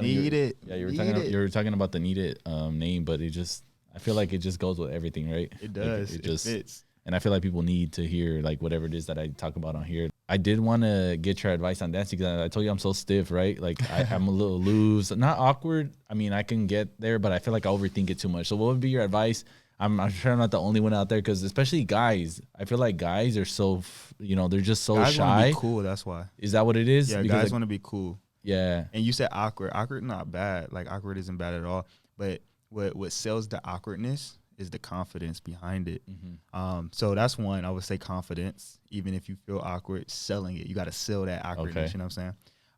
Need it. Yeah, you were talking about the Need It name, but I feel like it just goes with everything, right? It does. Like, it fits. And I feel like people need to hear like whatever it is that I talk about on here. I did want to get your advice on dancing because I told you I'm so stiff, right? Like I'm a little loose, not awkward. I mean, I can get there, but I feel like I overthink it too much. So what would be your advice? I'm sure I'm not the only one out there because especially guys, I feel like guys are so, they're just so guys shy. Want to be cool. That's why. Is that what it is? Yeah, because guys want to be cool. Yeah. And you said awkward. Awkward not bad. Like awkward isn't bad at all. But what sells the awkwardness is the confidence behind it. Mm-hmm. So that's one. I would say confidence. Even if you feel awkward, selling it. You got to sell that awkwardness. Okay. You know what I'm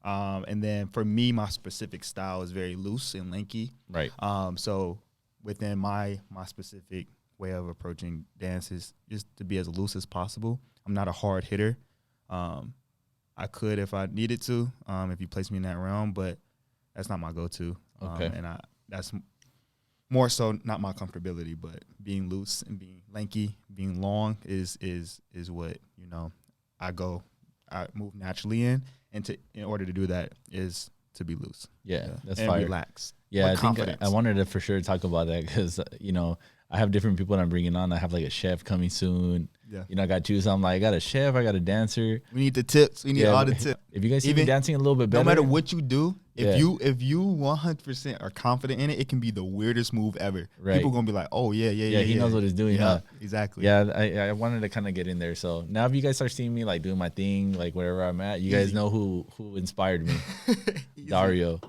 saying? And then for me, my specific style is very loose and lanky. Right. So within my specific way of approaching dance is just to be as loose as possible. I'm not a hard hitter. I could if I needed to, if you place me in that realm, but that's not my go-to. Okay. And that's more so not my comfortability, but being loose and being lanky, being long is what, I move naturally in. And in order to do that is to be loose. Yeah, that's and fire. Relax. Yeah, I think I wanted to for sure talk about that because, I have different people that I'm bringing on. I have like a chef coming soon. Yeah. I got you. So I'm like, I got a chef. I got a dancer. We need the tips. We need all the tips. If you guys see me dancing a little bit better. No matter what you do, if you 100% are confident in it, it can be the weirdest move ever. Right. People going to be like, oh, yeah. He knows what he's doing. Yeah, exactly. Yeah, I wanted to kind of get in there. So now if you guys start seeing me like doing my thing, like wherever I'm at, you guys know who inspired me. Dario.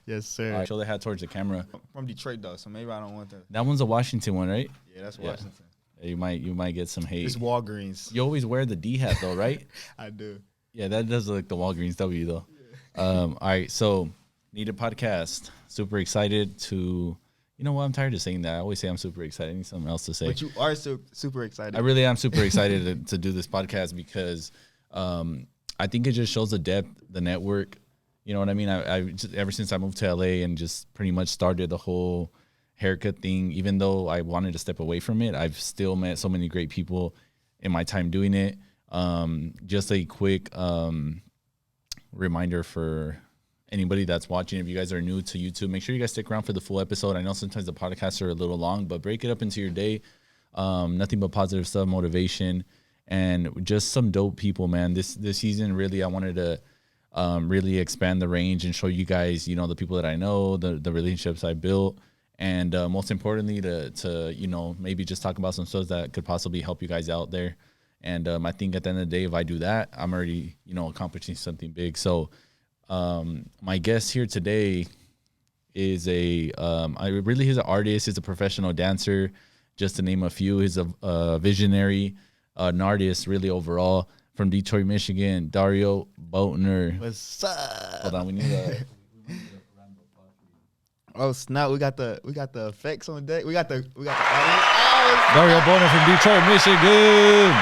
Yes, sir. Show the hat towards the camera. From Detroit, though, so maybe I don't want that. That one's a Washington one, right? Yeah, that's Washington. You might get some hate. It's Walgreens. You always wear the D hat though, right? I do. Yeah, that does look like the Walgreens W though. Yeah. All right, so Need a Podcast. Super excited to. You know what? I'm tired of saying that. I always say I'm super excited. I need something else to say. But you are super excited. I really am super excited to do this podcast because I think it just shows the depth, the network. You know what I mean? I just, ever since I moved to LA and just pretty much started the whole haircut thing, even though I wanted to step away from it, I've still met so many great people in my time doing it. Just a quick reminder for anybody that's watching, if you guys are new to YouTube, make sure you guys stick around for the full episode. I know sometimes the podcasts are a little long, but break it up into your day. Nothing but positive stuff, motivation, and just some dope people, man. This season, really, I wanted to really expand the range and show you guys, the people that I know, the relationships I built, and most importantly, to maybe just talk about some stuff that could possibly help you guys out there. And I think at the end of the day, if I do that, I'm already, accomplishing something big. So my guest here today is he's an artist, he's a professional dancer, just to name a few. He's a visionary, an artist really overall, from Detroit, Michigan, Dario Boatner. What's up? Hold on, we need a Oh snap! We got the effects on deck. We got the audience. Dario Boatner from Detroit, Michigan.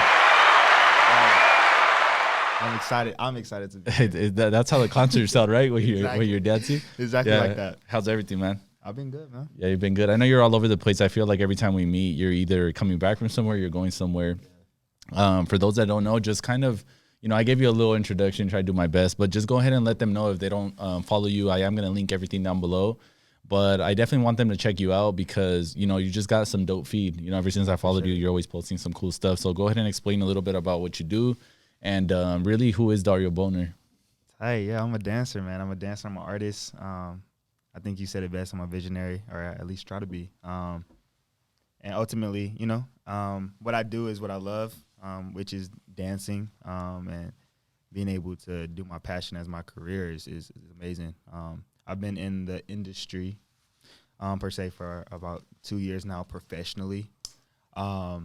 I'm excited to be. That's how the concerts sound, right? When you're dancing. Exactly like that. How's everything, man? I've been good, man. Yeah, you've been good. I know you're all over the place. I feel like every time we meet, you're either coming back from somewhere, you're going somewhere. For those that don't know, just kind of, I gave you a little introduction, try to do my best, but just go ahead and let them know if they don't follow you. I am going to link everything down below, but I definitely want them to check you out because, you just got some dope feed. Ever since I followed you, you're always posting some cool stuff. So go ahead and explain a little bit about what you do and really who is Dario Boatner? Hey, yeah, I'm a dancer, man. I'm an artist. I think you said it best. I'm a visionary, or at least try to be. And ultimately, what I do is what I love, which is dancing, and being able to do my passion as my career is amazing. I've been in the industry, per se, for about 2 years now professionally. But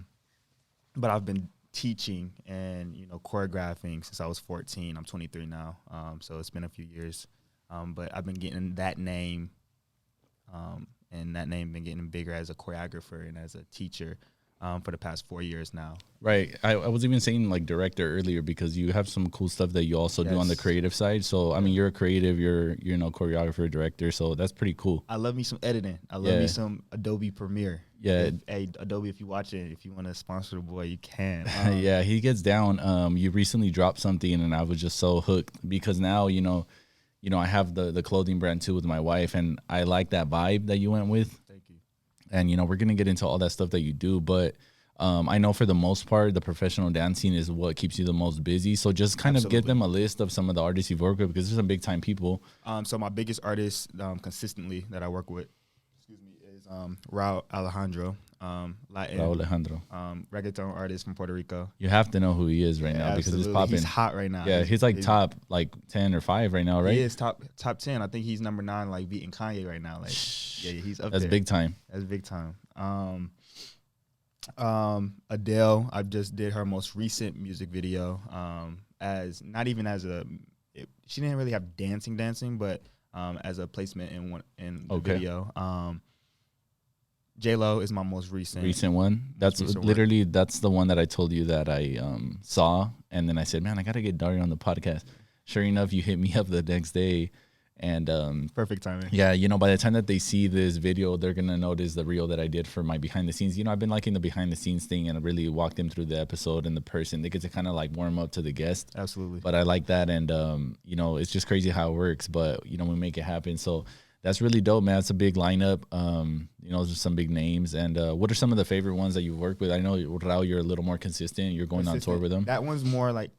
I've been teaching and, choreographing since I was 14. I'm 23 now, so it's been a few years. But I've been getting that name, and that name been getting bigger as a choreographer and as a teacher for the past 4 years now. Right. I was even saying like director earlier because you have some cool stuff that you also do on the creative side. So, I mean, you're a creative, you're choreographer, director. So that's pretty cool. I love me some editing. I love me some Adobe Premiere. Yeah. Hey, Adobe, if you watch it, if you want to sponsor the boy, you can. Yeah, he gets down. You recently dropped something and I was just so hooked because now, you know, I have the clothing brand too with my wife, and I like that vibe that you went with. Thank you. And, you know, we're going to get into all that stuff that you do, but I know for the most part, the professional dancing is what keeps you the most busy. So just kind of get them a list of some of the artists you've worked with, because there's some big time people. So my biggest artist consistently that I work with, is Raul Alejandro, Latin, reggaeton artist from Puerto Rico. You have to know who he is right now because it's popping. He's hot right now. Yeah, he's like top like 10 or 5 right now, right? He is top 10. I think he's number 9, like beating Kanye right now. Like, yeah, he's up there. That's big time. That's big time. Adele, I just did her most recent music video. She didn't really have dancing, but as a placement in the video. J-Lo is my most recent one. That's literally that's the one that I told you that I saw, and then I said, man, I gotta get Dario on the podcast. Sure enough, you hit me up the next day, and perfect timing. Yeah, you know, by the time that they see this video, they're gonna notice the reel that I did for my behind the scenes. You know, I've been liking the behind the scenes thing, and I really walked them through the episode and the person. They get to kind of like warm up to the guest. Absolutely. But I like that, and you know, it's just crazy how it works. But you know, we make it happen. So that's really dope, man. It's a big lineup. You know, there's some big names. And what are some of the favorite ones that you've worked with? I know, Raul, you're a little more consistent. You're going on tour with them. That one's more like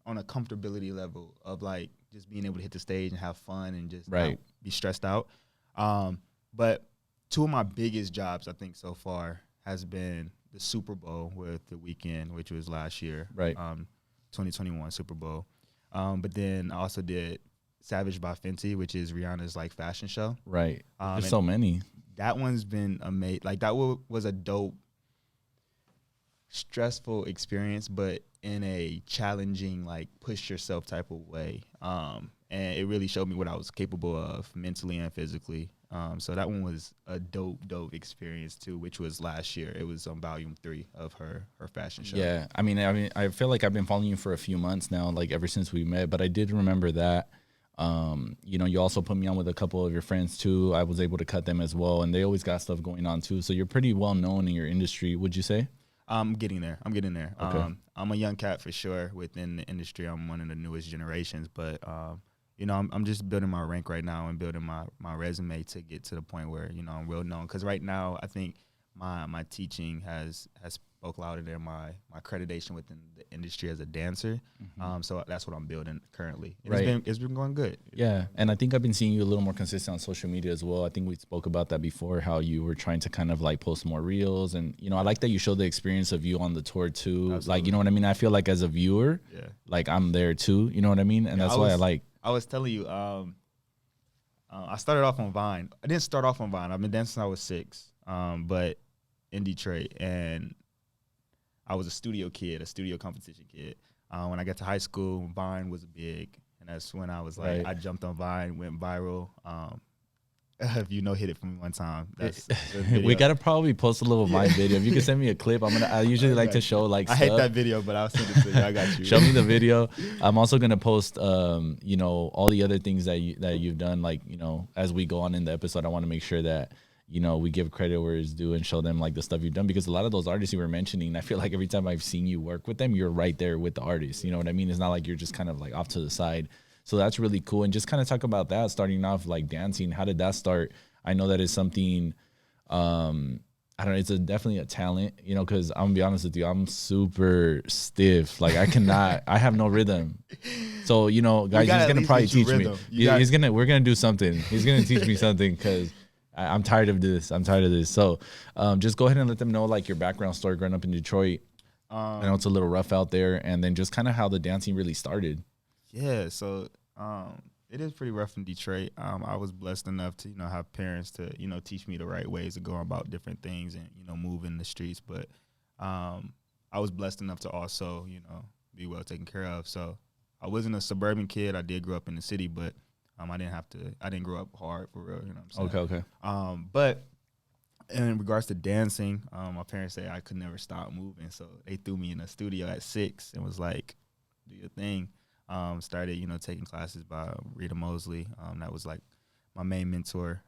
on a comfortability level of like just being able to hit the stage and have fun and just not be stressed out. But 2 of my biggest jobs, I think, so far has been the Super Bowl with The Weeknd, which was last year, 2021 Super Bowl. But then I also did Savage by Fenty, which is Rihanna's like fashion show. Right. There's so many. That one's been amazing. Like that was a dope, stressful experience, but in a challenging, like push yourself type of way. And it really showed me what I was capable of mentally and physically. So that one was a dope experience too, which was last year. It was on volume 3 of her fashion show. Yeah. I mean, I feel like I've been following you for a few months now, like ever since we met, but I did remember that. You know, you also put me on with a couple of your friends too. I was able to cut them as well, and they always got stuff going on too. So you're pretty well known in your industry, would you say? I'm getting there. Okay. I'm a young cat for sure within the industry. I'm one of the newest generations, but you know, I'm just building my rank right now and building my resume to get to the point where, you know, I'm well known. Because right now, I think my teaching has spoke louder than my accreditation within the industry as a dancer. So that's what I'm building currently. And it's been going good. Yeah, and I think I've been seeing you a little more consistent on social media as well. I think we spoke about that before, how you were trying to kind of like post more reels. And, you know, I like that you showed the experience of you on the tour too. Absolutely. Like, you know what I mean? I feel like as a viewer, like I'm there too. You know what I mean? And that's why I like. I was telling you, I started off on Vine. I didn't start off on Vine. I've been dancing since I was 6, but in Detroit. And I was a studio competition kid. When I got to high school, Vine was big. And that's when I was like, I jumped on Vine, went viral. If you know, hit it for me one time. That's we gotta probably post a little Vine video. If you can send me a clip, I usually like to show like. I hate that video, but I'll send it to you. I got you. Show me the video. I'm also gonna post, you know, all the other things that you've done. Like, you know, as we go on in the episode, I want to make sure that, you know, we give credit where it's due and show them like the stuff you've done, because a lot of those artists you were mentioning, I feel like every time I've seen you work with them, you're right there with the artists. You know what I mean? It's not like you're just kind of like off to the side. So that's really cool. And just kind of talk about that, starting off like dancing. How did that start? I know that is something, I don't know, it's definitely a talent, you know, because I'm gonna be honest with you, I'm super stiff. Like I cannot, I have no rhythm. So, you know, guys, he's gonna probably teach me. We're gonna do something. He's gonna teach me something, because I'm tired of this. So just go ahead and let them know like your background story growing up in Detroit. I know it's a little rough out there, and then just kind of how the dancing really started. Yeah, so it is pretty rough in Detroit. I was blessed enough to, you know, have parents to, you know, teach me the right ways to go about different things and, you know, move in the streets. But I was blessed enough to also, you know, be well taken care of. So I wasn't a suburban kid. I did grow up in the city, but I didn't grow up hard for real, you know what I'm saying? Okay. But in regards to dancing, my parents say I could never stop moving. So they threw me in a studio at 6 and was like, do your thing. Started, you know, taking classes by Rita Mosley. That was like my main mentor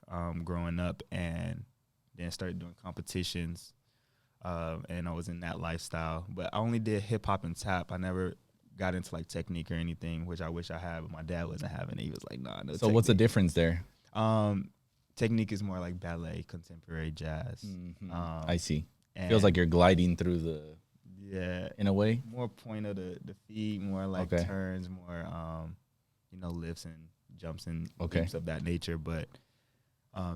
growing up, and then started doing competitions. And I was in that lifestyle, but I only did hip hop and tap. I never got into like technique or anything, which I wish I had, but my dad wasn't having it. He was like, nah, no. So what's the difference there? Technique is more like ballet, contemporary jazz. I see. Feels like you're gliding through the in a way. More point of the feet, more like turns, more lifts and jumps and leaps of that nature. But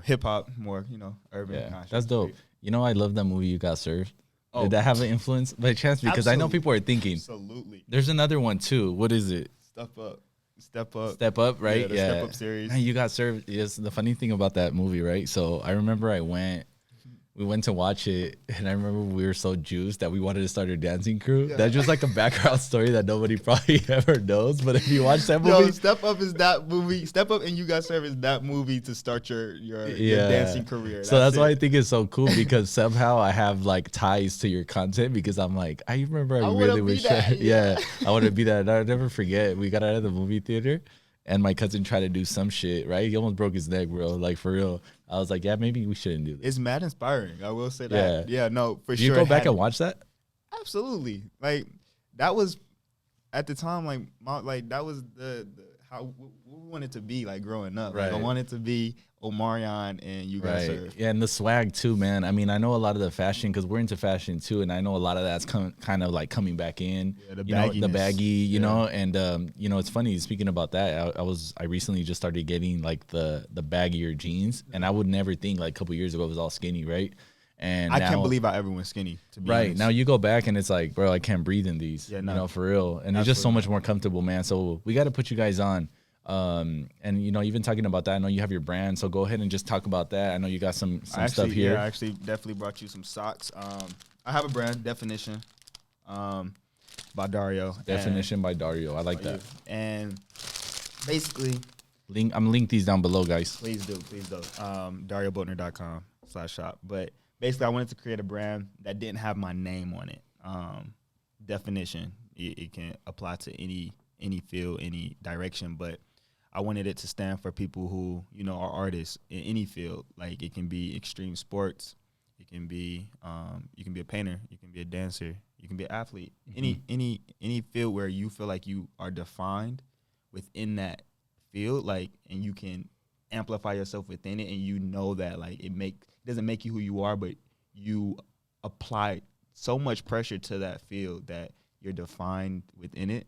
hip hop, more urban. Yeah, that's dope. You know, I love that movie You Got Served. Did that have an influence by chance? Because I know people are thinking. Absolutely. There's another one too. What is it? Step Up. Step Up, right? Yeah, Step Up series. Man, You Got Served. Yes, the funny thing about that movie, right? So I remember we went to watch it, and I remember we were so juiced that we wanted to start a dancing crew. Yeah. That's just like a background story that nobody probably ever knows. But if you watch that movie, Step Up is that movie. Step Up and You Got Served is that movie to start your dancing career. So that's why I think it's so cool, because somehow I have like ties to your content, because I'm like, I remember I really wish I want to be that. And I'll never forget, we got out of the movie theater, and my cousin tried to do some shit, right? He almost broke his neck, bro. Like, for real. I was like, yeah, maybe we shouldn't do this. It's mad inspiring. I will say that. Yeah, no, for sure. Do you go back and watch that? Absolutely. Like, that was, at the time, that was the how we wanted to be, like, growing up. Right. Like, I wanted to be Omarion and You Got Served. Yeah, and the swag, too, man. I mean, I know a lot of the fashion, because we're into fashion, too, and I know a lot of that's kind of, like, coming back in. Yeah, the baggy, you know, and, it's funny, speaking about that, I recently just started getting, like, the baggier jeans, and I would never think, like, a couple years ago, it was all skinny, right? And I can't believe I ever went skinny, to be honest. Now you go back, and it's like, bro, I can't breathe in these, for real. And it's just so much more comfortable, man. So we got to put you guys on. And even talking about that, I know you have your brand, so go ahead and just talk about that. I know you got some stuff here. Yeah, I actually definitely brought you some socks. I have a brand, Definition, by Dario. Definition by Dario. I like that. And basically, I'm link these down below, guys. Please do. DarioBoatner.com/shop. But basically, I wanted to create a brand that didn't have my name on it. Definition. It can apply to any field, any direction, but I wanted it to stand for people who, are artists in any field. Like, it can be extreme sports. It can be, you can be a painter. You can be a dancer. You can be an athlete. Any field where you feel like you are defined within that field, like, and you can amplify yourself within it, and you know that, like, it doesn't make you who you are, but you apply so much pressure to that field that you're defined within it.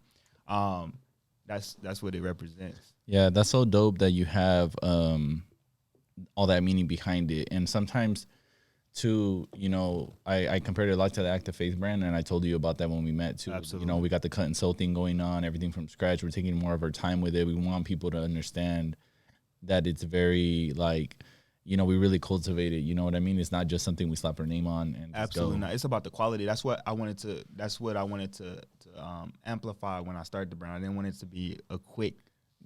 That's what it represents. Yeah, that's so dope that you have all that meaning behind it. And sometimes too, I compared it a lot to the Active Faith brand, and I told you about that when we met too. Absolutely. We got the cut and sew thing going on, everything from scratch. We're taking more of our time with it. We want people to understand that it's very like, we really cultivate it. You know what I mean? It's not just something we slap our name on and absolutely not. It's about the quality. That's what I wanted to amplify when I started the brand. I didn't want it to be a quick.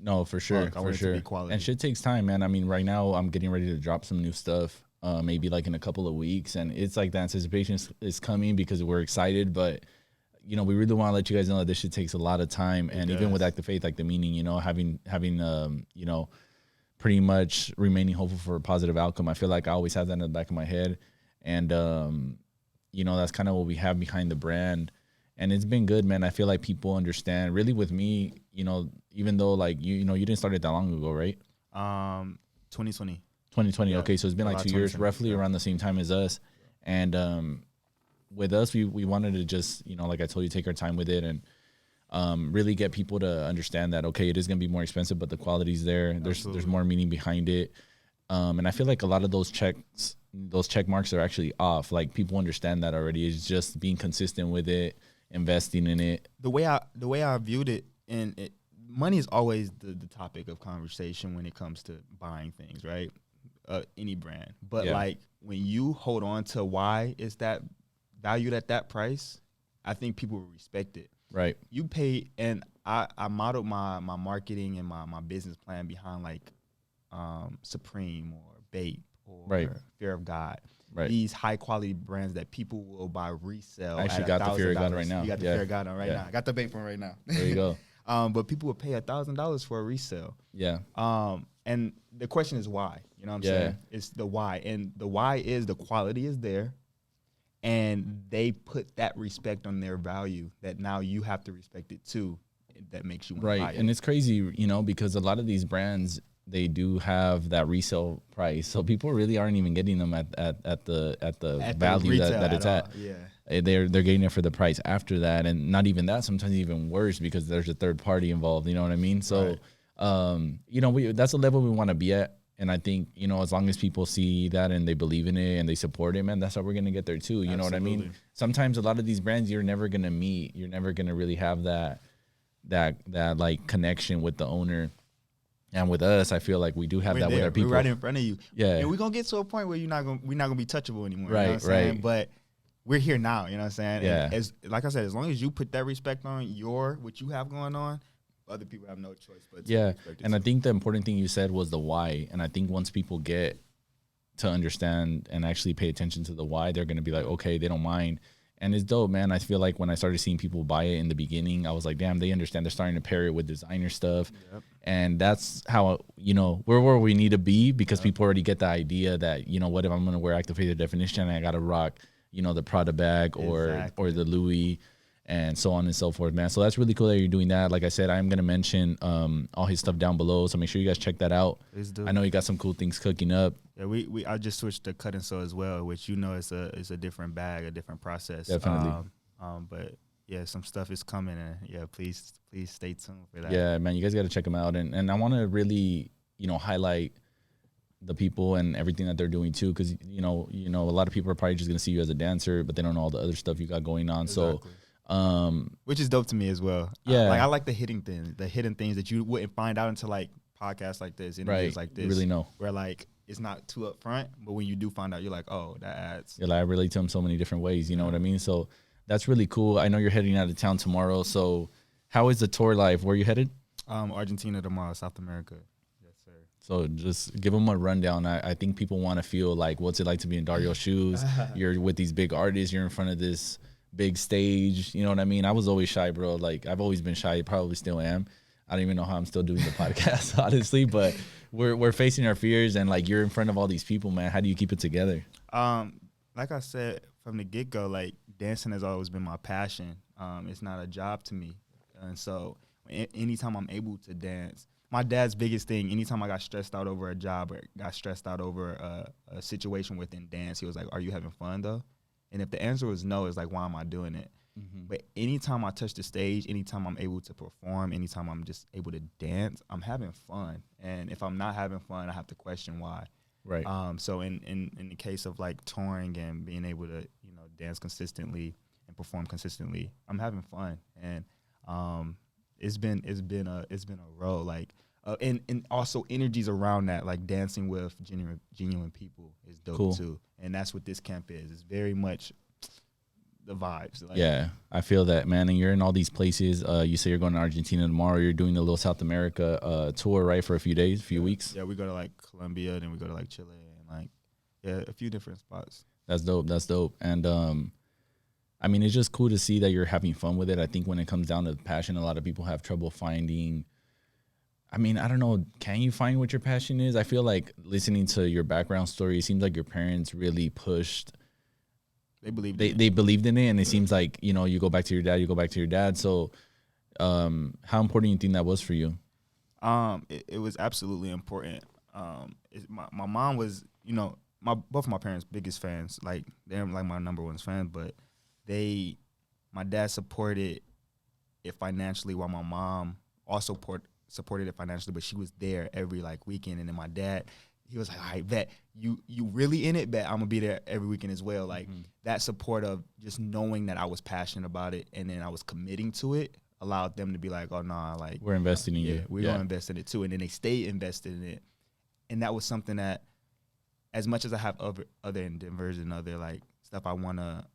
No, for sure, I want it to be quality. And shit takes time, man. I mean, right now I'm getting ready to drop some new stuff, maybe like in a couple of weeks, and it's like the anticipation is coming because we're excited, but we really want to let you guys know that this shit takes a lot of time. And even with Active Faith, like the meaning, having pretty much remaining hopeful for a positive outcome. I feel like I always have that in the back of my head, and that's kind of what we have behind the brand. And it's been good, man. I feel like people understand. Really, with me, even though like you didn't start it that long ago, right? 2020. 2020. Yeah. Okay, so it's been like 2 years, roughly around the same time as us. And with us, we wanted to just like I told you, take our time with it and really get people to understand that okay, it is gonna be more expensive, but the quality's there. There's more meaning behind it. And I feel like a lot of those check marks are actually off. Like people understand that already. It's just being consistent with it, investing in it. The way I viewed it, and money is always the topic of conversation when it comes to buying things, right? Any brand. But like when you hold on to why it's that valued at that price, I think people will respect it. Right. You pay, and I modeled my marketing and my business plan behind like Supreme or Bape or Fear of God. Right. These high quality brands that people will buy resell. I actually got the Fear of God right now. You got the Fear of God on right now. I got the Bape one right now. There you go. But people will pay $1,000 for a resale. Yeah. And the question is why. You know what I'm saying? It's the why. And the why is the quality is there. and they put that respect on their value that now you have to respect it too. That makes you want to buy it. And it's crazy, you know, because a lot of these brands, they do have that resale price, so people really aren't even getting them at the value that it's at. Yeah, they're getting it for the price after that, and not even that. Sometimes even worse because there's a third party involved. You know what I mean? So, you know, that's a level we want to be at. And I think, you know, as long as people see that and they believe in it and they support it, man, that's how we're going to get there too. You know what I mean? Sometimes a lot of these brands you're never going to meet. You're never going to really have that like connection with the owner. And with us, I feel like we do have that with our people. We're right in front of you. Yeah. And we're going to get to a point where we're not going to be touchable anymore. Right, you know what I'm saying? But we're here now, you know what I'm saying? Yeah. And like I said, as long as you put that respect on what you have going on, other people have no choice but to respect it. And I think the important thing you said was the why. And I think once people get to understand and actually pay attention to the why, they're going to be like, okay, they don't mind. And it's dope, man. I feel like when I started seeing people buy it in the beginning, I was like, damn, they understand. They're starting to pair it with designer stuff. Yep. And that's how, you know, we're where we need to be, because people already get the idea that, you know, what if I'm going to wear activated definition and I got to rock, you know, the Prada bag or the Louis, and so on and so forth, man. So that's really cool that you're doing that. Like I said, I'm going to mention all his stuff down below, so make sure you guys check that out. I know you got some cool things cooking up. Yeah, I just switched to cut and sew as well, which, you know, is a different bag, a different process. Definitely. But yeah, some stuff is coming, and yeah, please stay tuned for that. Yeah, man, you guys got to check them out, and I want to really, you know, highlight the people and everything that they're doing too, because you know, a lot of people are probably just gonna see you as a dancer, but they don't know all the other stuff you got going on. Exactly. So, which is dope to me as well. Yeah, I like the hidden things that you wouldn't find out until like podcasts like this, interviews like this. You really know where like it's not too upfront, but when you do find out, you're like, oh, that adds. Yeah, like I relate to them so many different ways. You know what I mean? So that's really cool. I know you're heading out of town tomorrow. So how is the tour life? Where are you headed? Argentina tomorrow, South America. Yes, sir. So just give them a rundown. I think people want to feel like, what's it like to be in Dario's shoes? You're with these big artists. You're in front of this big stage. You know what I mean? I was always shy, bro. Like I've always been shy. Probably still am. I don't even know how I'm still doing the podcast, honestly. But we're facing our fears, and like you're in front of all these people, man. How do you keep it together? Like I said from the get go, like dancing has always been my passion. It's not a job to me, and so anytime I'm able to dance, my dad's biggest thing. Anytime I got stressed out over a job or got stressed out over a situation within dance, he was like, "Are you having fun though?" And if the answer was no, it's like, why am I doing it? Mm-hmm. But anytime I touch the stage, anytime I'm able to perform, anytime I'm just able to dance, I'm having fun. And if I'm not having fun, I have to question why. Right. So in the case of like touring and being able to, you know, dance consistently and perform consistently, I'm having fun. And it's been a road, like and also energies around that, like dancing with genuine people is dope too. And that's what this camp is. It's very much the vibes. Like, yeah, I feel that, man. And you're in all these places. You say you're going to Argentina tomorrow. You're doing the little South America tour, right, for a few days, few weeks? Yeah, we go to like Colombia, then we go to like Chile, and like a few different spots. That's dope. And I mean, it's just cool to see that you're having fun with it. I think when it comes down to passion, a lot of people have trouble finding. I mean, I don't know. Can you find what your passion is? I feel like listening to your background story, it seems like your parents really pushed. They believed in it, and it seems like, you know, you go back to your dad. So how important do you think that was for you? It was absolutely important. My mom was, you know, both of my parents' biggest fans. Like, they're like my number one fans, but my dad supported it financially, while my mom also supported it financially, but she was there every like weekend. And then my dad, he was like, all right, bet you really in it, bet I'm gonna be there every weekend as well. Like that support of just knowing that I was passionate about it and then I was committing to it allowed them to be like, oh nah, like we're investing in you. We're gonna invest in it too. And then they stayed invested in it. And that was something that, as much as I have other endeavors and other like stuff I wanna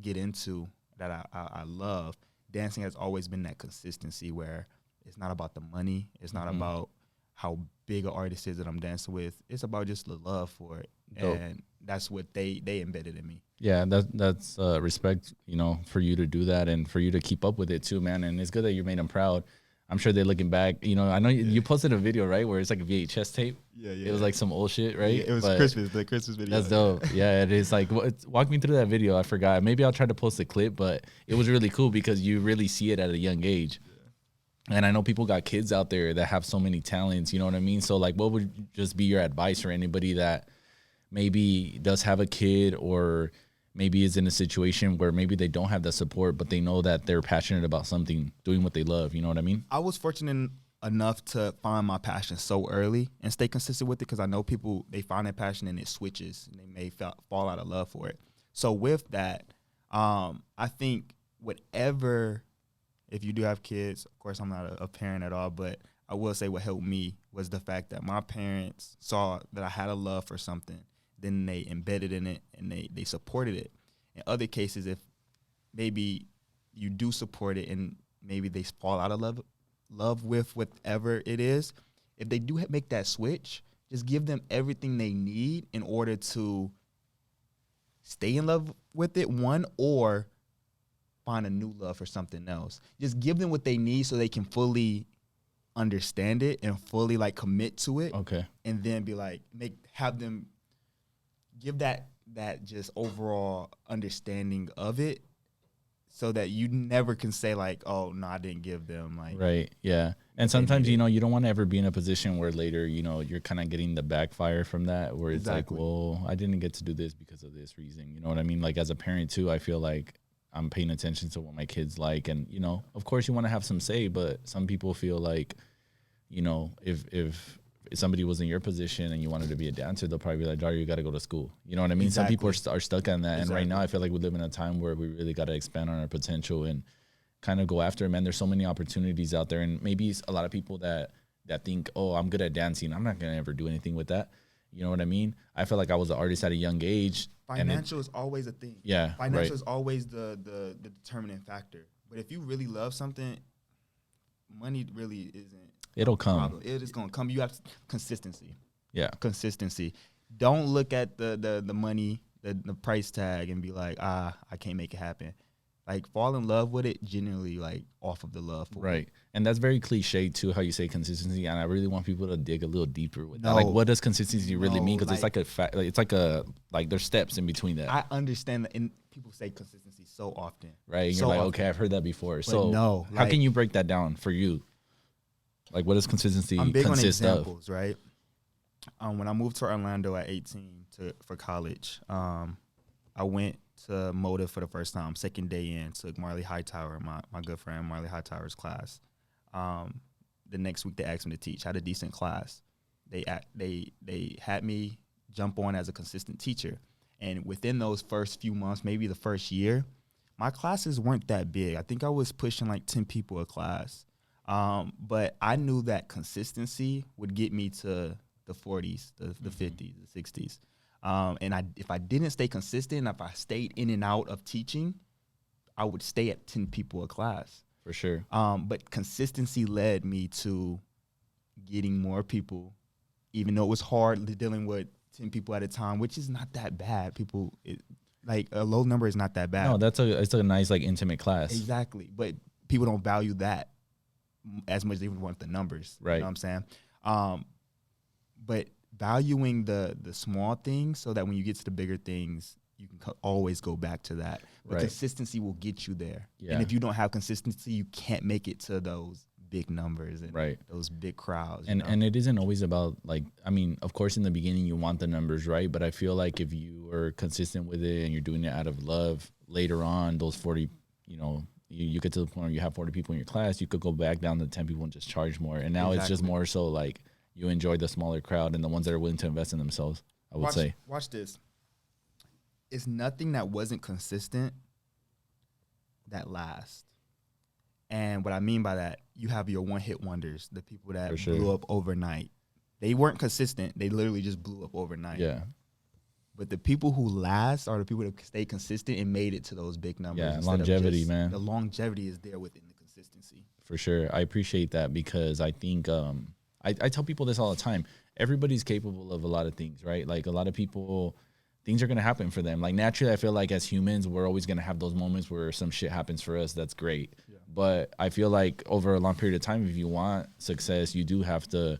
get into that I love, dancing has always been that consistency where it's not about the money. It's not about how big an artist is that I'm dancing with. It's about just the love for it. Dope. And that's what they embedded in me. Yeah, that's respect, you know, for you to do that and for you to keep up with it too, man. And it's good that you made them proud. I'm sure they're looking back. You know, I know you posted a video, right, where it's like a VHS tape. Yeah, yeah. It was like some old shit, right? Yeah, it was but Christmas, the Christmas video. That's dope. Yeah, it is. Like, walk me through that video. I forgot. Maybe I'll try to post a clip, but it was really cool because you really see it at a young age. Yeah. And I know people got kids out there that have so many talents. You know what I mean? So, like, what would just be your advice for anybody that maybe does have a kid or maybe is in a situation where maybe they don't have that support, but they know that they're passionate about something, doing what they love. You know what I mean? I was fortunate enough to find my passion so early and stay consistent with it, because I know people, they find their passion and it switches and they may fall out of love for it. So with that, I think whatever, if you do have kids, of course I'm not a parent at all, but I will say what helped me was the fact that my parents saw that I had a love for something, then they embedded in it and they supported it. In other cases, if maybe you do support it and maybe they fall out of love with whatever it is, if they do make that switch, just give them everything they need in order to stay in love with it, one, or find a new love for something else. Just give them what they need so they can fully understand it and fully like commit to it. Okay. And then be like, have them give that just overall understanding of it, so that you never can say like, oh no, I didn't give them like. Right. Yeah. And sometimes, you know, you don't want to ever be in a position where later, you know, you're kind of getting the backfire from that, where it's like, well, I didn't get to do this because of this reason. You know what I mean? Like as a parent too, I feel like I'm paying attention to what my kids like. And, you know, of course you want to have some say, but some people feel like, you know, if somebody was in your position and you wanted to be a dancer, they'll probably be like, Dario, you got to go to school. You know what I mean? Exactly. Some people are stuck on that. And right now I feel like we live in a time where we really got to expand on our potential and kind of go after it, man. There's so many opportunities out there. And maybe a lot of people that think, oh, I'm good at dancing, I'm not going to ever do anything with that. You know what I mean? I feel like I was an artist at a young age. Financial is always a thing. Yeah. Financial is always the determining factor. But if you really love something, money really isn't. It'll come. Problem. It is going to come. You have consistency. Yeah. Consistency. Don't look at the money, the price tag, and be like, I can't make it happen. Like, fall in love with it genuinely, like, off of the love for right. it. And that's very cliche, too, how you say consistency. And I really want people to dig a little deeper with that. No. Like, what does consistency really mean? Because like, it's like there's steps in between that. I understand that, and people say consistency so often. Right. And so you're like, often. okay, I've heard that before. But so no, how can you break that down for you? Like, what does consistency I'm big consist on of? examples, right? When I moved to Orlando at 18 for college, I went to Motive for the first time. Second day in, took Marley Hightower, my good friend Marley Hightower's class. The next week they asked me to teach. I had a decent class. They had me jump on as a consistent teacher, and within those first few months, maybe the first year, my classes weren't that big. I think I was pushing like 10 people a class. But I knew that consistency would get me to the 40s, the 50s, the 60s. And if I didn't stay consistent, if I stayed in and out of teaching, I would stay at 10 people a class. For sure. But consistency led me to getting more people, even though it was hard dealing with 10 people at a time, which is not that bad. Like a low number is not that bad. No, it's a nice, like, intimate class. Exactly. But people don't value that as much as they would want the numbers. Right. You know what I'm saying? But valuing the small things so that when you get to the bigger things, you can always go back to that. But consistency will get you there. Yeah. And if you don't have consistency, you can't make it to those big numbers and those big crowds. And it isn't always about, like, I mean, of course, in the beginning, you want the numbers, right? But I feel like if you are consistent with it and you're doing it out of love, later on, those 40, you know, you get to the point where you have 40 people in your class, you could go back down to 10 people and just charge more. And now it's just more so like you enjoy the smaller crowd and the ones that are willing to invest in themselves, I would say. Watch this. It's nothing that wasn't consistent that lasts. And what I mean by that, you have your one-hit wonders, the people that blew up overnight. They weren't consistent. They literally just blew up overnight. Yeah. But the people who last are the people that stay consistent and made it to those big numbers. Yeah, longevity, man. The longevity is there within the consistency. For sure. I appreciate that because I think I tell people this all the time. Everybody's capable of a lot of things, right? Like a lot of people things are going to happen for them. Like naturally, I feel like as humans, we're always going to have those moments where some shit happens for us. That's great. Yeah. But I feel like over a long period of time, if you want success, you do have to,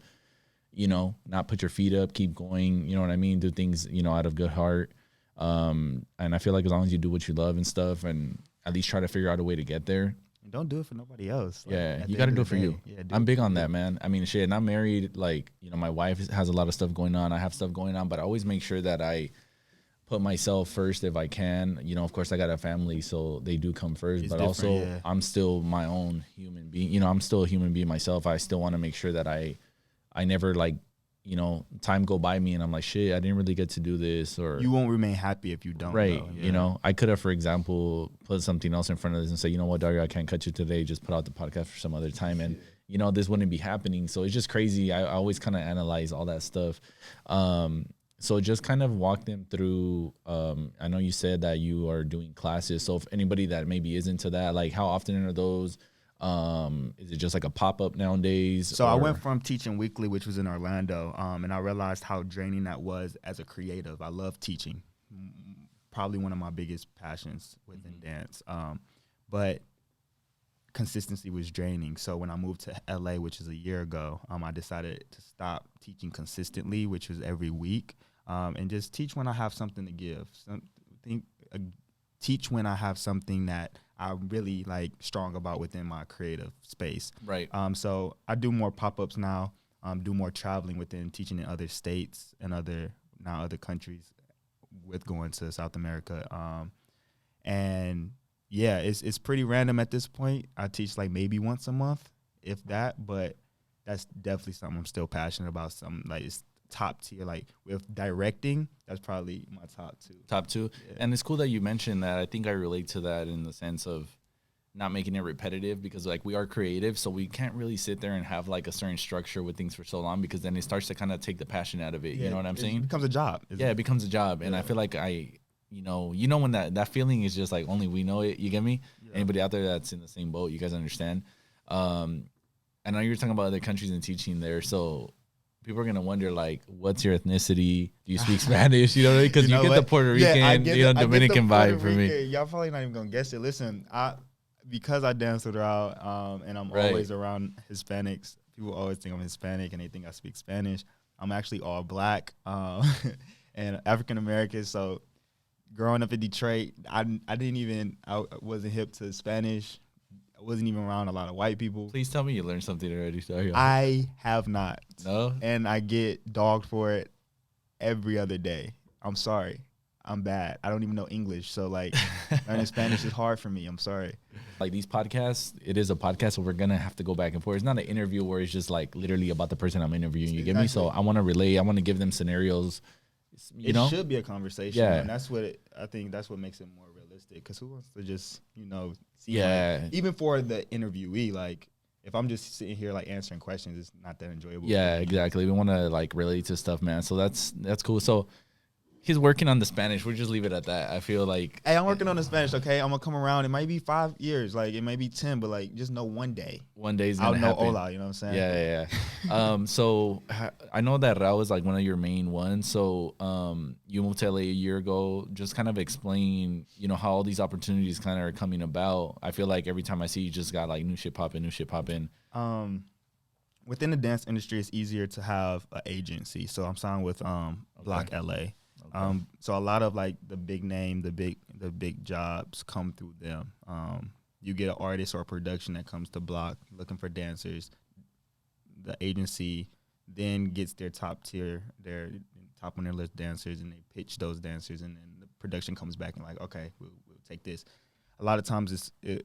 you know, not put your feet up, keep going, you know what I mean? Do things, you know, out of good heart. And I feel like as long as you do what you love and stuff, and at least try to figure out a way to get there. And don't do it for nobody else. Like, yeah, you got to do it for you. Yeah, I'm big on that, man. I mean, shit, and I'm married. Like, you know, my wife has a lot of stuff going on. I have stuff going on, but I always make sure that I put myself first if I can. You know, of course, I got a family, so they do come first. But also, I'm still my own human being. You know, I'm still a human being myself. I still want to make sure that I never, like, you know, time go by me and I'm like, shit, I didn't really get to do this. Or you won't remain happy if you don't. Right. Yeah. You know, I could have, for example, put something else in front of this and say, you know what, Dario, I can't cut you today. Just put out the podcast for some other time. And, you know, this wouldn't be happening. So it's just crazy. I always kind of analyze all that stuff. So just kind of walk them through. I know you said that you are doing classes. So if anybody that maybe is into that, like how often are those? Is it just like a pop-up nowadays? So I went from teaching weekly, which was in Orlando, and I realized how draining that was as a creative. I love teaching, probably one of my biggest passions within dance. But consistency was draining. So when I moved to LA, which is a year ago, I decided to stop teaching consistently, which was every week, and just teach when I have something to give. Teach when I have something that I'm really like strong about within my creative space. Right. So I do more pop-ups now, do more traveling within teaching in other states and other countries with going to South America. And yeah, it's pretty random at this point. I teach like maybe once a month, if that, but that's definitely something I'm still passionate about. Something like it's top tier, like with directing, that's probably my top two. Yeah. And it's cool that you mentioned that. I think I relate to that in the sense of not making it repetitive, because like we are creative, so we can't really sit there and have like a certain structure with things for so long, because then it starts to kind of take the passion out of it. You know what I'm saying? It becomes a job. It becomes a job. And I feel like you know when that feeling is just like only we know it. You get me? Yeah. Anybody out there that's in the same boat, you guys understand? I know you're talking about other countries and teaching there, so people are going to wonder, like, what's your ethnicity? Do you speak Spanish? You know, because you get the Puerto Rican, Dominican vibe for me. Y'all probably not even going to guess it. Listen, because I dance throughout and I'm always around Hispanics, people always think I'm Hispanic and they think I speak Spanish. I'm actually all black and African-American. So growing up in Detroit, I wasn't hip to Spanish. I wasn't even around a lot of white people. Please tell me you learned something already. Sorry. I have not. No? And I get dogged for it every other day. I'm sorry. I'm bad. I don't even know English. So, like, learning Spanish is hard for me. I'm sorry. Like, these podcasts, it is a podcast where we're going to have to go back and forth. It's not an interview where it's just, like, literally about the person I'm interviewing. You get me? So, I want to relay. I want to give them scenarios. You know? It should be a conversation. Yeah. And that's what I think that's what makes it more realistic. Because who wants to just, see like, even for the interviewee, like, if I'm just sitting here, like, answering questions, it's not that enjoyable. Yeah, exactly. We want to, like, relate to stuff, man. So that's cool. So he's working on the Spanish. We'll just leave it at that. I feel like, hey, I'm working on the Spanish, okay? I'm going to come around. It might be 5 years. Like, it might be 10, but, like, just know one day. One day's going to happen. I'll know hola, you know what I'm saying? Yeah. So I know that Rao is, like, one of your main ones. So you moved to LA a year ago. Just kind of explain, how all these opportunities kind of are coming about. I feel like every time I see you just got, like, new shit popping. Within the dance industry, it's easier to have an agency. So I'm signed with Block LA. Okay. So a lot of like the big name, the big jobs come through them. You get an artist or a production that comes to Block looking for dancers. The agency then gets their top on their list dancers, and they pitch those dancers, and then the production comes back and like, okay, we'll take this. A lot of times in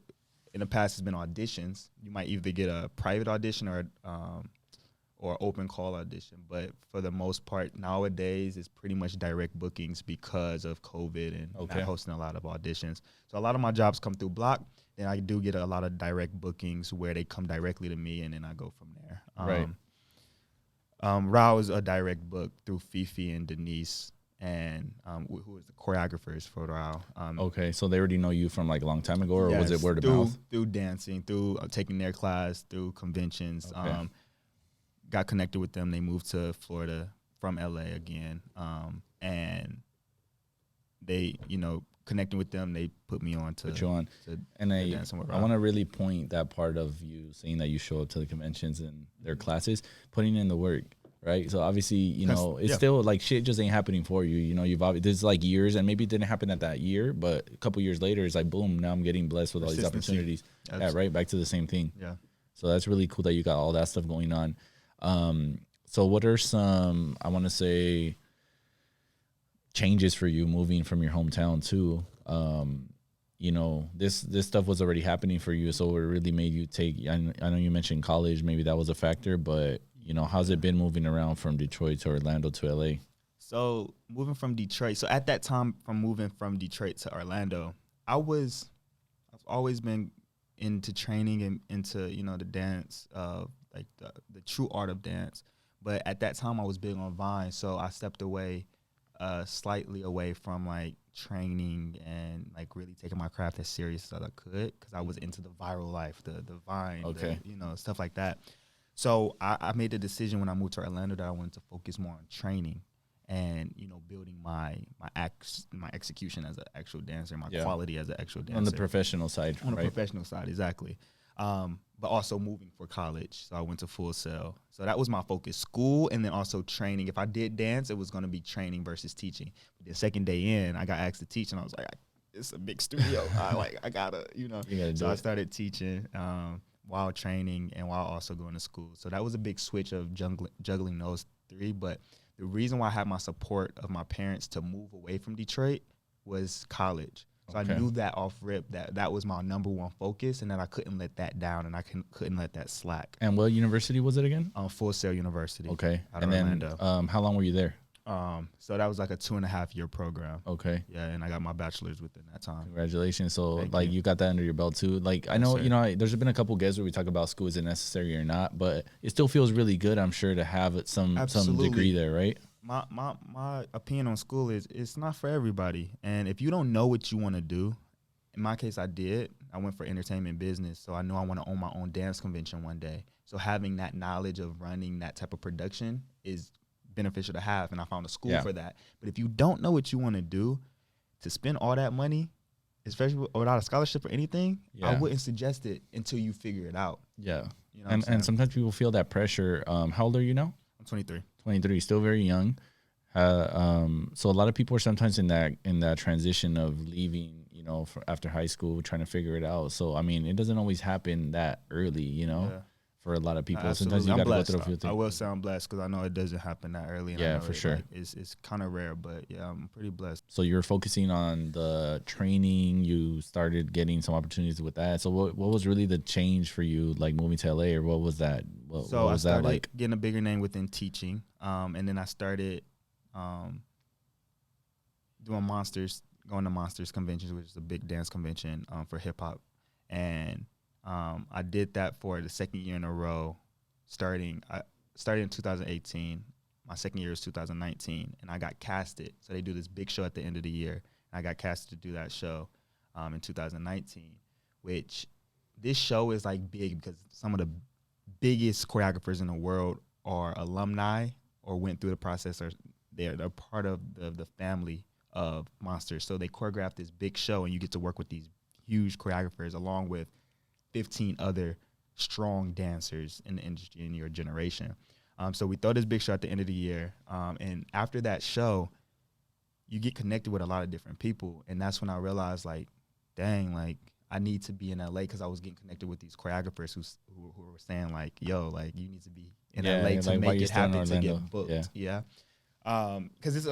the past it's been auditions. You might either get a private audition or open call audition, but for the most part nowadays it's pretty much direct bookings because of COVID and not hosting a lot of auditions. So a lot of my jobs come through Block. Then I do get a lot of direct bookings where they come directly to me, and then I go from there. Right. Rao is a direct book through Fifi and Denise, and who is the choreographers for Rao. Okay, so they already know you from like a long time ago, or was it word of mouth? Through dancing, through taking their class, through conventions. Okay. Got connected with them. They moved to Florida from LA again. And they, connecting with them, they put me on to put you on. And I want to really point that part of you saying that you show up to the conventions and their classes, putting in the work, right? So obviously, it's still like shit just ain't happening for you. You've there's like years, and maybe it didn't happen at that year, but a couple years later, it's like boom, now I'm getting blessed with all these opportunities. Yeah, right, back to the same thing. Yeah. So that's really cool that you got all that stuff going on. So what are some, I want to say, changes for you moving from your hometown too? This stuff was already happening for you, so it really made you take, I know you mentioned college, maybe that was a factor, but how's it been moving around from Detroit to Orlando to LA? So moving from Detroit, so at that time, from moving from Detroit to Orlando, I've always been into training and into the dance, like the true art of dance. But at that time, I was big on Vine, so I stepped away, slightly away from like training and like really taking my craft as serious as I could, because I was into the viral life, the Vine, stuff like that. So I made the decision when I moved to Orlando that I wanted to focus more on training and building my execution as an actual dancer, my quality as an actual dancer on the professional side. On the professional side, exactly. But also moving for college, so I went to Full Sail. So that was my focus: school, and then also training. If I did dance, it was going to be training versus teaching. But the second day in, I got asked to teach, and I was like, "It's a big studio. I gotta, So I started teaching while training and while also going to school. So that was a big switch of juggling those three. But the reason why I had my support of my parents to move away from Detroit was college. So I knew that off rip that was my number one focus, and that I couldn't let that down, and I couldn't let that slack. And what university was it again? Full Sail University. Okay. Out of Orlando. How long were you there? So that was like a 2.5 year program. Okay. Yeah, and I got my bachelor's within that time. Congratulations. So you got that under your belt too. Like I know, there's been a couple guests where we talk about school, is it necessary or not, but it still feels really good, I'm sure, to have some degree there, right? My opinion on school is it's not for everybody. And if you don't know what you want to do, in my case, I did. I went for entertainment business, so I know I want to own my own dance convention one day. So having that knowledge of running that type of production is beneficial to have, and I found a school for that. But if you don't know what you want to do, to spend all that money, especially without a scholarship or anything, I wouldn't suggest it until you figure it out. Yeah. And sometimes people feel that pressure. How old are you now? I'm 23. 23, still very young. So a lot of people are sometimes in that transition of leaving, after high school, trying to figure it out. So I mean, it doesn't always happen that early, for a lot of people. Sometimes you got to go through a few things. I will say I'm blessed because I know it doesn't happen that early. And yeah, for sure. It's kind of rare, but yeah, I'm pretty blessed. So you're focusing on the training. You started getting some opportunities with that. So what was really the change for you, like moving to LA, or what was that? What was that like? Getting a bigger name within teaching, and then I started doing going to Monsters conventions, which is a big dance convention for hip hop, and I did that for the second year in a row. I started in 2018. My second year was 2019, and I got casted. So they do this big show at the end of the year, and I got casted to do that show in 2019, which this show is like big because some of the biggest choreographers in the world are alumni or went through the process, or they're part of the family of Monsters. So they choreographed this big show, and you get to work with these huge choreographers along with 15 other strong dancers in the industry in your generation. So we throw this big show at the end of the year. And after that show, you get connected with a lot of different people. And that's when I realized, like, dang, like, I need to be in LA, because I was getting connected with these choreographers who were saying, like, yo, like, you need to be in LA to make it happen, to get booked. Yeah. Because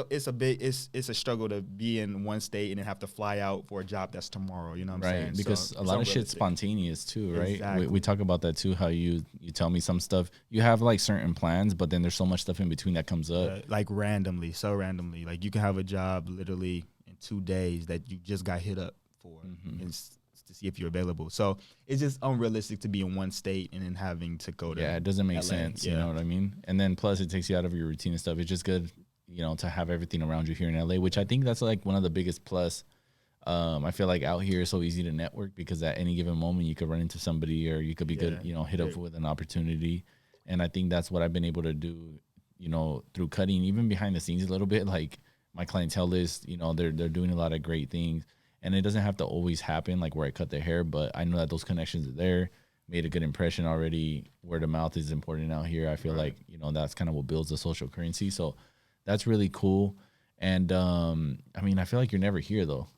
it's a struggle to be in one state and then have to fly out for a job that's tomorrow. You know what I'm saying? Because a lot of shit's spontaneous too, right? Exactly. We talk about that too. How you tell me some stuff, you have like certain plans, but then there's so much stuff in between that comes up, like randomly. Like you can have a job literally in 2 days that you just got hit up for, and to see if you're available. So it's just unrealistic to be in one state and then having to go to it doesn't make sense. You know what I mean? And then plus it takes you out of your routine and stuff. It's just good, to have everything around you here in LA, which I think that's like one of the biggest plus. I feel like out here it's so easy to network, because at any given moment you could run into somebody, or you could be good, hit up with an opportunity. And I think that's what I've been able to do, through cutting, even behind the scenes a little bit. Like my clientele list, you know, they're doing a lot of great things, and it doesn't have to always happen like where I cut their hair, but I know that those connections are there, made a good impression already. Word of mouth is important out here. I feel like, you know, that's kind of what builds the social currency. So that's really cool. And I mean, I feel like you're never here though.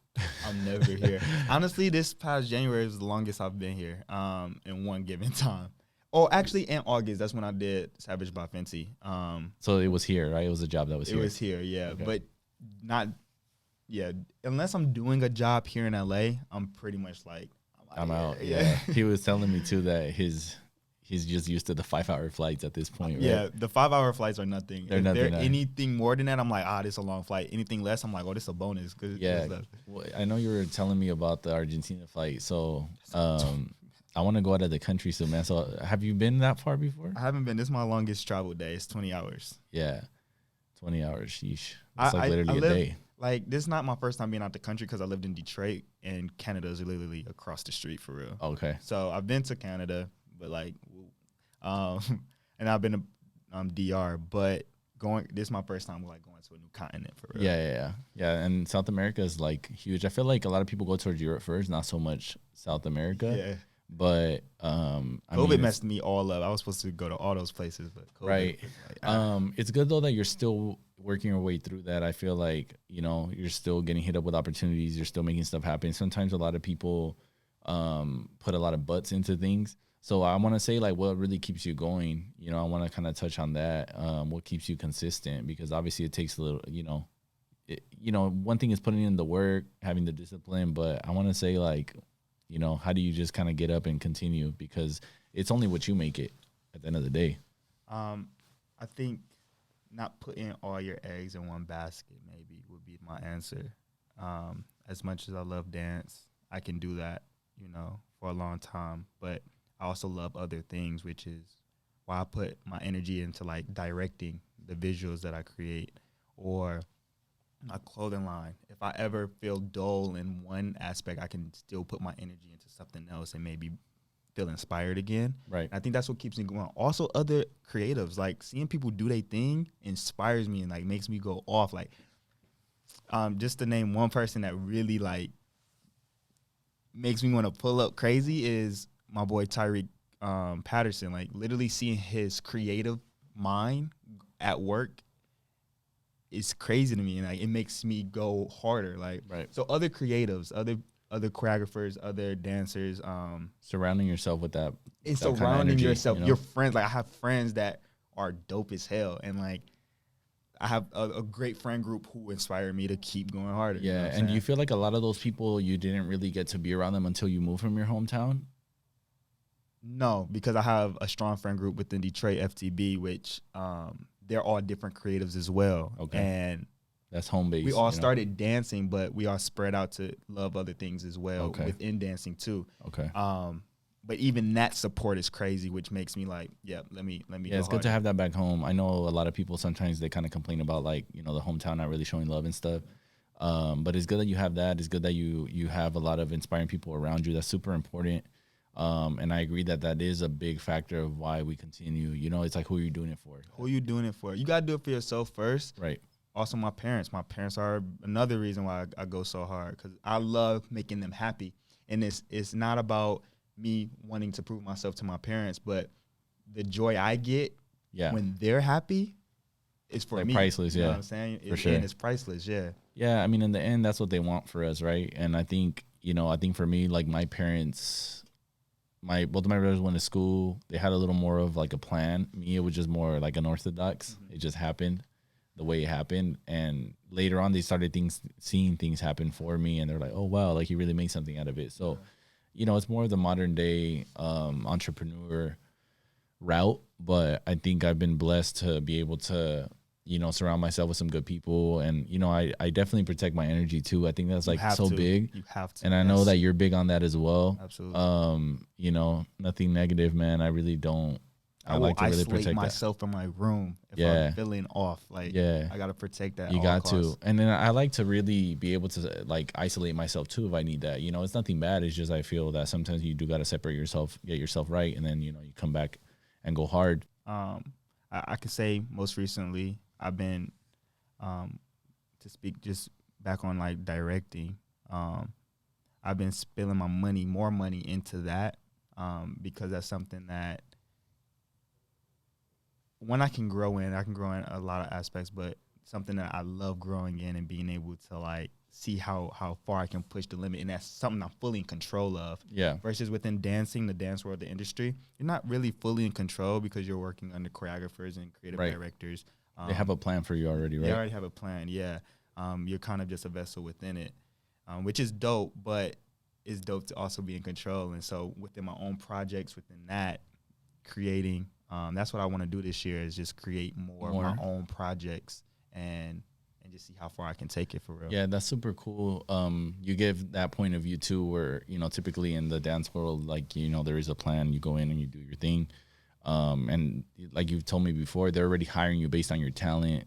I'm never here. Honestly, this past January was the longest I've been here in one given time. Oh, actually, in August, that's when I did Savage by Fenty. So it was here, right? It was a job that was here. It was here, yeah. Okay. But not, yeah. Unless I'm doing a job here in LA, I'm pretty much like, I'm out. Yeah. He was telling me too that he's just used to the 5-hour flights at this point, right? Yeah, the 5-hour flights are nothing. They're if nothing. they're anything more than that, I'm like, this is a long flight. Anything less, I'm like, this is a bonus. Yeah. Well, I know you were telling me about the Argentina flight. So I want to go out of the country soon, man. So have you been that far before? I haven't been. This is my longest travel day. It's 20 hours. Yeah. 20 hours. Sheesh. It's like literally a day. Like, this is not my first time being out the country because I lived in Detroit, and Canada is literally across the street for real. Okay. So I've been to Canada, but like, and I've been to DR, but this is my first time like going to a new continent for real. Yeah. And South America is like huge. I feel like a lot of people go towards Europe first, not so much South America. Yeah. But COVID messed me all up. I was supposed to go to all those places, but COVID right. Like, it's good though that you're still working your way through that. I feel like, you know, you're still getting hit up with opportunities. You're still making stuff happen. Sometimes a lot of people put a lot of butts into things. So I want to say like what really keeps you going. You know, I want to kind of touch on that. What keeps you consistent? Because obviously it takes a little, you know, one thing is putting in the work, having the discipline, but I want to say like, you know, how do you just kind of get up and continue? Because it's only what you make it at the end of the day. I think not putting all your eggs in one basket maybe would be my answer. As much as I love dance, I can do that, you know, for a long time. But I also love other things, which is why I put my energy into like directing the visuals that I create or my clothing line. If I ever feel dull in one aspect, I can still put my energy into something else and maybe feel inspired again. Right. And I think that's what keeps me going. Also, other creatives, like seeing people do their thing inspires me and like makes me go off. Like, just to name one person that really like makes me want to pull up crazy is my boy Tyreek Patterson. Like literally seeing his creative mind at work is crazy to me, and like it makes me go harder. Like, right. So other creatives, other choreographers, other dancers, surrounding yourself with that. And that surrounding kind of energy, yourself, you know? your friends. Like I have friends that are dope as hell, and like I have a great friend group who inspire me to keep going harder. Yeah, you know what I'm and do saying? you feel like a lot of those people you didn't really get to be around them until you moved from your hometown? No, because I have a strong friend group within Detroit, FTB, which they're all different creatives as well. Okay. And that's home base. we all started dancing, but we all spread out to love other things as well within dancing too. Okay. But even that support is crazy, which makes me like, let me. Yeah, it's good to have that back home. I know a lot of people sometimes they kind of complain about like, you know, the hometown not really showing love and stuff. But it's good that you have that. It's good that you have a lot of inspiring people around you. That's super important. And I agree that is a big factor of why we continue. You know, it's like who are you doing it for? Who are you doing it for? You got to do it for yourself first. Right. Also, my parents. My parents are another reason why I go so hard, because I love making them happy. And it's not about me wanting to prove myself to my parents, but the joy I get when they're happy is for like me. Priceless, you know what I'm saying? For sure. And it's priceless, yeah. Yeah, I mean, in the end, that's what they want for us, right? And I think, you know, for me, like my parents, both of my brothers went to school. They had a little more of like a plan. Me, it was just more like unorthodox. It just happened the way it happened. And later on, they started seeing things happen for me. And they're like, oh, wow, like he really made something out of it. So, you know, it's more of the modern day entrepreneur route. But I think I've been blessed to be able to, you know, surround myself with some good people. And, you know, I definitely protect my energy too. I think that's like so big. You have to. And I know that you're big on that as well. Absolutely. You know, nothing negative, man. I really don't. I like to really protect myself in my room if I'm feeling off. Like, I got to protect that. You got to. And then I like to really be able to like isolate myself too if I need that. You know, it's nothing bad. It's just I feel that sometimes you do got to separate yourself, get yourself right. And then, you know, you come back and go hard. I could say most recently I've been to speak just back on like directing, I've been spilling more money into that, because that's something that I can grow in a lot of aspects, but something that I love growing in and being able to like see how far I can push the limit. And that's something I'm fully in control of. Yeah. Versus within dancing, the dance world, the industry, you're not really fully in control because you're working under choreographers and creative directors. They have a plan for you already, right? They already have a plan, yeah. You're kind of just a vessel within it, which is dope, but it's dope to also be in control. And so within my own projects, within that, creating, that's what I want to do this year, is just create more of my own projects and just see how far I can take it for real. Yeah, that's super cool. You give that point of view too, where, typically in the dance world, like, there is a plan, you go in and you do your thing. And like you've told me before, they're already hiring you based on your talent,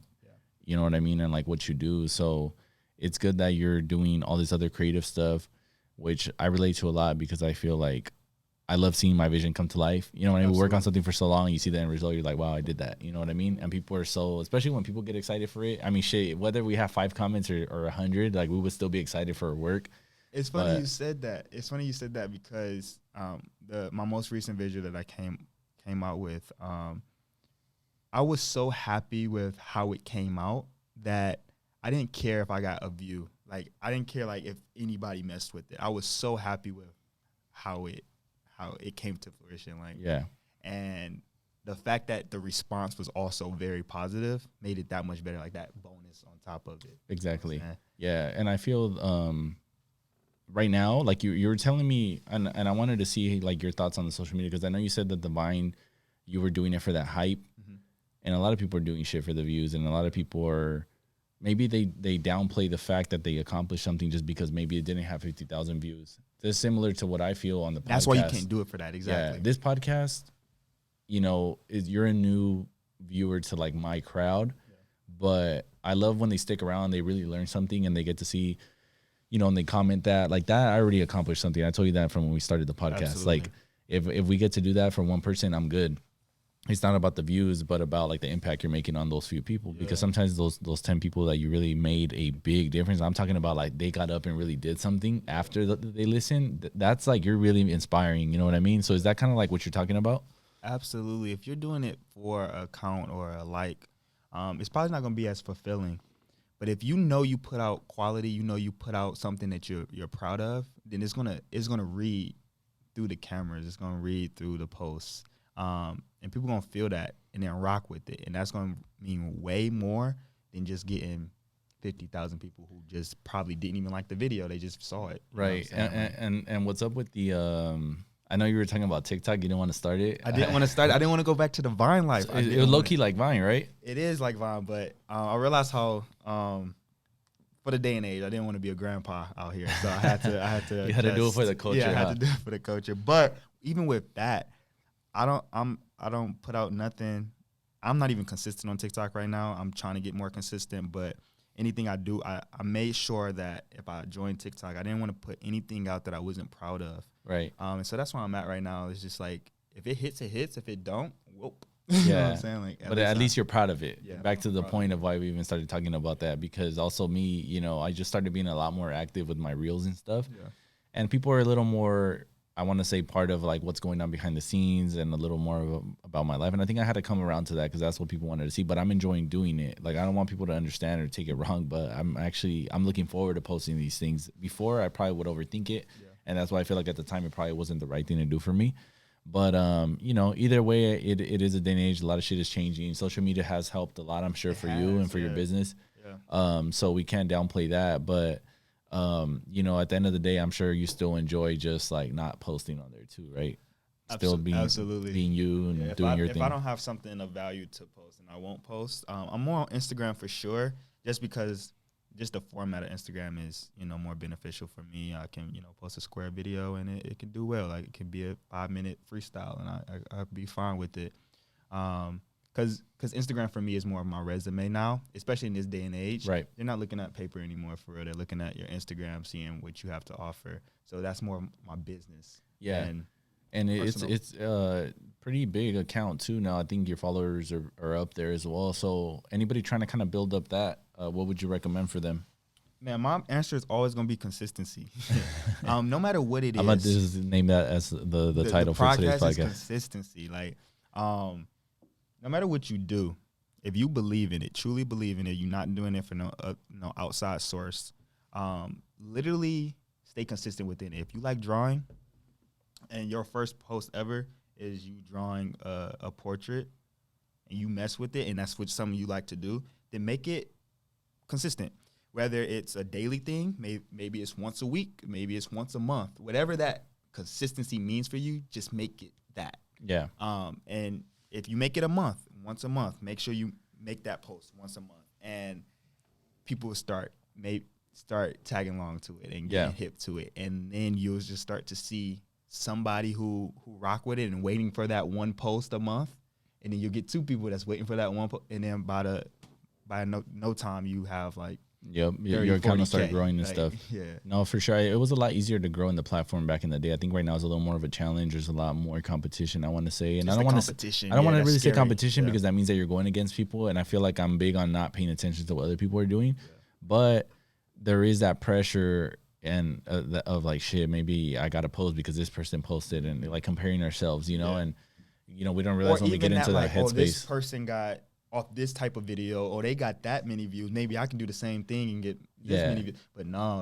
you know what I mean? And like what you do. So it's good that you're doing all this other creative stuff, which I relate to a lot, because I feel like I love seeing my vision come to life. You know, when we work on something for so long, you see the end result, you're like, wow, I did that. You know what I mean? And people are so, especially when people get excited for it. I mean, shit, whether we have 5 comments or 100, like we would still be excited for our work. It's funny you said that. It's funny you said that because my most recent visual that I came out with, I was so happy with how it came out that I didn't care if I got a view. Like, I didn't care like if anybody messed with it. I was so happy with how it came to fruition. Like, yeah. And the fact that the response was also very positive made it that much better, like that bonus on top of it. Exactly. Yeah. And I feel right now, like you were telling me, and I wanted to see like your thoughts on the social media, because I know you said that the Vine, you were doing it for that hype. Mm-hmm. And a lot of people are doing shit for the views, and a lot of people are, maybe they downplay the fact that they accomplished something just because maybe it didn't have 50,000 views. It's similar to what I feel on the podcast. That's why you can't do it for that. Exactly. Yeah, this podcast, you're a new viewer to like my crowd, but I love when they stick around, they really learn something, and they get to see, and they comment that, like, that I already accomplished something. I told you that from when we started the podcast. Absolutely. Like, if we get to do that for one person, I'm good. It's not about the views, but about like the impact you're making on those few people. Because sometimes those 10 people that you really made a big difference. I'm talking about like they got up and really did something after they listened. That's like, you're really inspiring. You know what I mean? So is that kind of like what you're talking about? Absolutely. If you're doing it for a count or a like, it's probably not going to be as fulfilling. But if you put out quality, you put out something that you're proud of, then it's gonna read through the cameras. It's gonna read through the posts. And people gonna feel that and then rock with it, and that's gonna mean way more than just getting 50,000 people who just probably didn't even like the video; they just saw it. Right. And what's up with the? I know you were talking about TikTok. You didn't want to start it. I didn't want to start. I didn't want to go back to the Vine life. So it was low key like Vine, right? It is like Vine, but I realized how for the day and age, I didn't want to be a grandpa out here, so I had to. You had to do it for the culture. Yeah, I had to do it for the culture. But even with that, I don't put out nothing. I'm not even consistent on TikTok right now. I'm trying to get more consistent, but anything I do, I made sure that if I joined TikTok, I didn't want to put anything out that I wasn't proud of. Right. And so that's where I'm at right now. It's just like, if it hits, it hits. If it don't, whoop. Yeah. You know what I'm saying? Like, but at least you're proud of it. Yeah, back to the point of why we even started talking about that, because also me, I just started being a lot more active with my reels and stuff. Yeah. And people are a little more, I want to say, part of like what's going on behind the scenes and a little more about my life. And I think I had to come around to that because that's what people wanted to see. But I'm enjoying doing it. Like, I don't want people to understand or take it wrong, but I'm looking forward to posting these things. Before, I probably would overthink it. Yeah. And that's why I feel like at the time it probably wasn't the right thing to do for me. But, either way, it is a day and age. A lot of shit is changing. Social media has helped a lot, I'm sure, for you and for your business. Yeah. So we can't downplay that. But, at the end of the day, I'm sure you still enjoy just like not posting on there too, right? Still being you and doing your thing. If I don't have something of value to post, then I won't post. I'm more on Instagram for sure, just because just the format of Instagram is, more beneficial for me. I can, post a square video and it can do well. Like, it can be a 5-minute freestyle and I'd be fine with it. Because Instagram for me is more of my resume now, especially in this day and age. Right. They're not looking at paper anymore for real. They're looking at your Instagram, seeing what you have to offer. So that's more my business. Yeah. And And Personal. it's pretty big account too now. I think your followers are up there as well. So anybody trying to kind of build up that, what would you recommend for them? Man, my answer is always gonna be consistency. No matter what it is. I'm about to just name that as the title for today's podcast. Is podcast. consistency. Like, no matter what you do, if you believe in it, truly believe in it, you're not doing it for no outside source. Literally stay consistent within it. If you like drawing, and your first post ever is you drawing a portrait, and you mess with it, and that's what something you like to do, then make it consistent. Whether it's a daily thing, maybe it's once a week, maybe it's once a month, whatever that consistency means for you, just make it that. Yeah. And if you make it once a month, make sure you make that post once a month, and people will start tagging along to it and getting hip to it, and then you'll just start to see somebody who rock with it and waiting for that one post a month, and then you'll get two people that's waiting for that one post, and then by no time you have like. Yep, your account will start growing and stuff. Yeah. No, for sure. It was a lot easier to grow in the platform back in the day. I think right now it's a little more of a challenge. There's a lot more competition, I want to say. And I don't want to really say competition because that means that you're going against people. And I feel like I'm big on not paying attention to what other people are doing. Yeah. But there is that pressure and of like, shit, maybe I got to post because this person posted, and like comparing ourselves, you know, and, you know, we don't realize when we get into that headspace. This person got off this type of video, or they got that many views, maybe I can do the same thing and get this many views. But no,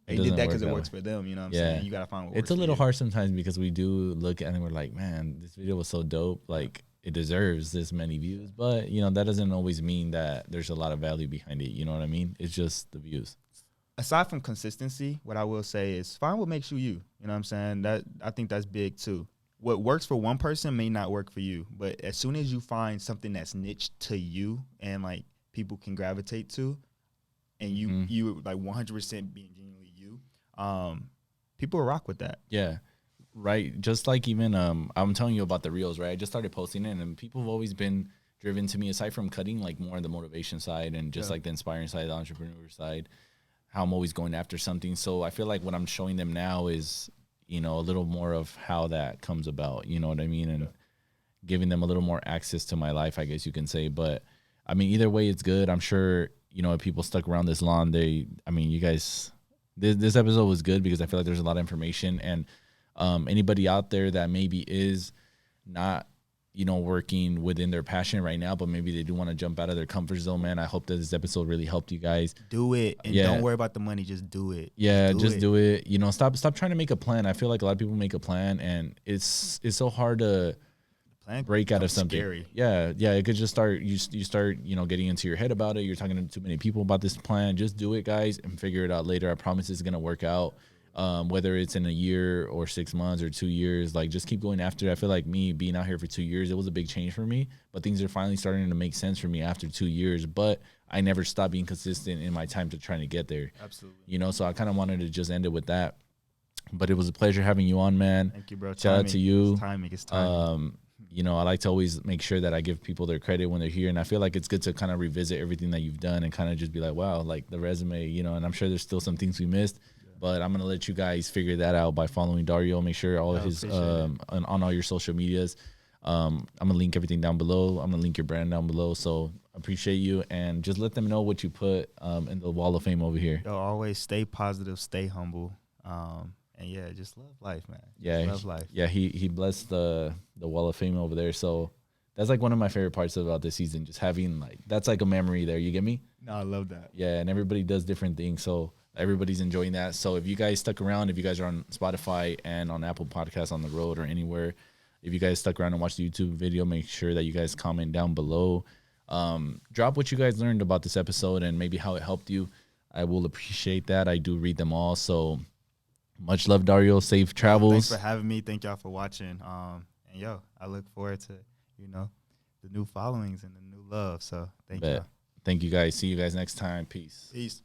they did that because it works for them. You know what I'm saying? You gotta find what works. It's a little hard sometimes because we do look at it and we're like, man, this video was so dope. Like, it deserves this many views. But, you know, that doesn't always mean that there's a lot of value behind it. You know what I mean? It's just the views. Aside from consistency, what I will say is find what makes you you. You know what I'm saying? I think that's big too. What works for one person may not work for you, but as soon as you find something that's niche to you and like people can gravitate to, and you like 100% being genuinely you, people will rock with that. Yeah, right. Just like even I'm telling you about the reels, right? I just started posting it, and people have always been driven to me, aside from cutting, like more on the motivation side and just like the inspiring side, the entrepreneur side, how I'm always going after something. So I feel like what I'm showing them now is, you know, a little more of how that comes about, you know what I mean? And giving them a little more access to my life, I guess you can say. But I mean, either way, it's good. I'm sure, you know, if people stuck around this long, you guys, this episode was good because I feel like there's a lot of information. And anybody out there that maybe is not, you know, working within their passion right now, but maybe they do want to jump out of their comfort zone, man, I hope that this episode really helped you guys. Do it. And don't worry about the money. Just do it. Yeah, just do it. You know, stop trying to make a plan. I feel like a lot of people make a plan, and it's so hard to break out of something. Scary. Yeah. It could just start, you start, you know, getting into your head about it. You're talking to too many people about this plan. Just do it, guys, and figure it out later. I promise it's going to work out. Whether it's in a year or 6 months or 2 years, like, just keep going after it. I feel like me being out here for 2 years, it was a big change for me, but things are finally starting to make sense for me after 2 years. But I never stopped being consistent in my time to trying to get there. Absolutely. You know, so I kind of wanted to just end it with that. But it was a pleasure having you on, man. Thank you, bro. Shout out to you. It's timing. You know, I like to always make sure that I give people their credit when they're here. And I feel like it's good to kind of revisit everything that you've done and kind of just be like, wow, like the resume, you know, and I'm sure there's still some things we missed. But I'm going to let you guys figure that out by following Dario. Make sure all of his on all your social medias. I'm going to link everything down below. I'm going to link your brand down below. So appreciate you. And just let them know what you put in the wall of fame over here. Yo, always stay positive, stay humble. And yeah, just love life, man. Yeah, love life. Yeah, he blessed the wall of fame over there. So that's like one of my favorite parts about this season. Just having like, that's like a memory there. You get me? No, I love that. Yeah, and everybody does different things. So everybody's enjoying that. So if you guys stuck around, if you guys are on Spotify and on Apple Podcasts on the road or anywhere, if you guys stuck around and watched the YouTube video, make sure that you guys comment down below. Drop what you guys learned about this episode and maybe how it helped you. I will appreciate that. I do read them all. So much love, Dario. Safe travels. Thanks for having me. Thank y'all for watching. And yo, I look forward to, you know, the new followings and the new love. So thank y'all. Thank you guys. See you guys next time. Peace. Peace.